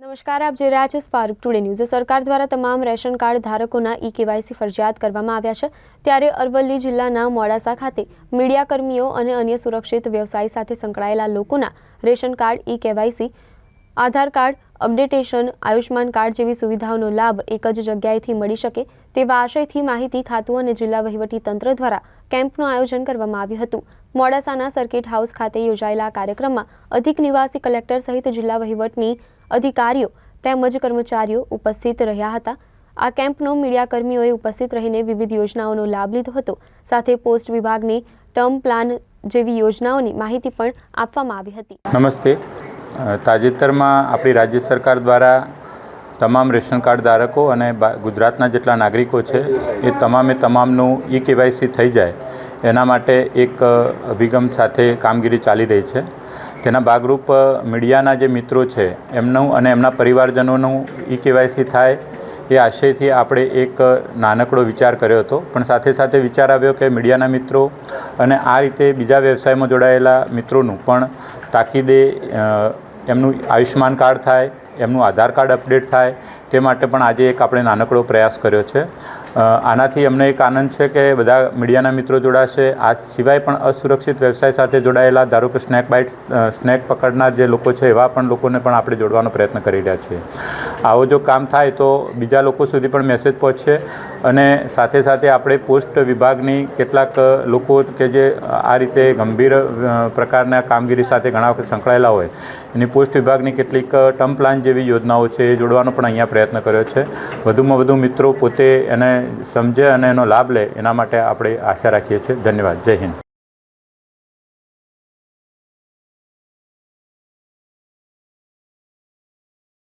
નમસ્કાર, આપ જોઈ રહ્યા છો સ્પાર્ક ટુડે ન્યૂઝ। સરકાર દ્વારા તમામ રેશન કાર્ડ ધારકોના ઈ-કેવાયસી ફરજિયાત કરવામાં આવ્યા છે। ત્યારે અરવલ્લી જિલ્લાના મોડાસા ખાતે મીડિયાકર્મીઓ અને અન્ય સુરક્ષિત વ્યવસાય સાથે સંકળાયેલા લોકોના રેશન કાર્ડ ઈ-કેવાયસી, આધાર કાર્ડ અપડેટેશન, આયુષ્માન કાર્ડ જેવી સુવિધાઓનો લાભ એક જ જગ્યાએથી મળી શકે તેવા આશયથી માહિતી ખાતું અને જિલ્લા વહીવટી તંત્ર દ્વારા કેમ્પનું આયોજન કરવામાં આવ્યું હતું। મોડાસાના સર્કિટ હાઉસ ખાતે યોજાયેલા કાર્યક્રમમાં અધિક નિવાસી કલેક્ટર સહિત જિલ્લા વહીવટની અધિકારીઓ તેમજ કર્મચારીઓ ઉપસ્થિત રહ્યા હતા। આ કેમ્પનો મીડિયાકર્મીઓએ ઉપસ્થિત રહીને વિવિધ યોજનાઓનો લાભ લીધો હતો। સાથે પોસ્ટ વિભાગની ટર્મ પ્લાન જેવી યોજનાઓની માહિતી પણ આપવામાં આવી હતી। નમસ્તે। તાજેતરમાં આપણી રાજ્ય સરકાર દ્વારા તમામ રેશન કાર્ડ ધારકો અને ગુજરાતના જેટલા નાગરિકો છે એ તમામનું ઈ-કેવાયસી થઈ જાય એના માટે એક અભિગમ સાથે કામગીરી ચાલી રહી છે। તેના ભાગરૂપ મીડિયાના જે મિત્રો છે એમનું અને એમના પરિવારજનોનું ઈ-કેવાયસી થાય એ આશયથી આપણે એક નાનકડો વિચાર કર્યો હતો। પણ સાથે સાથે વિચાર આવ્યો કે મીડિયાના મિત્રો અને આ રીતે બીજા વ્યવસાયમાં જોડાયેલા મિત્રોનું પણ તાકીદે એમનું આયુષ્માન કાર્ડ થાય, એમનું આધાર કાર્ડ અપડેટ થાય તે માટે પણ આજે એક આપણે નાનકડો પ્રયાસ કર્યો છે। આનાથી અમને એક આનંદ છે કે બધા મીડિયાના મિત્રો જોડાશે। આ સિવાય પણ અસુરક્ષિત વ્યવસાય સાથે જોડાયેલા, ધારો કે સ્નેક પકડનાર જે લોકો છે એવા પણ લોકોને પણ આપણે જોડવાનો પ્રયત્ન કરી રહ્યા છીએ। આવો જો કામ થાય તો બીજા લોકો સુધી પણ મેસેજ પહોંચશે અને સાથે સાથે આપણે પોસ્ટ વિભાગની કેટલાક લોકો કે જે આ રીતે ગંભીર પ્રકારના કામગીરી સાથે ઘણા વખત સંકળાયેલા હોય એની પોસ્ટ વિભાગની કેટલીક ટર્મ પ્લાન જેવી યોજનાઓ છે એ જોડવાનો પણ અહીંયા પ્રયત્ન કર્યો છે। વધુમાં વધુ મિત્રો પોતે એને સમજે અને એનો લાભ લે એના માટે આપણે આશા રાખીએ છીએ। ધન્યવાદ। જય હિન્દ।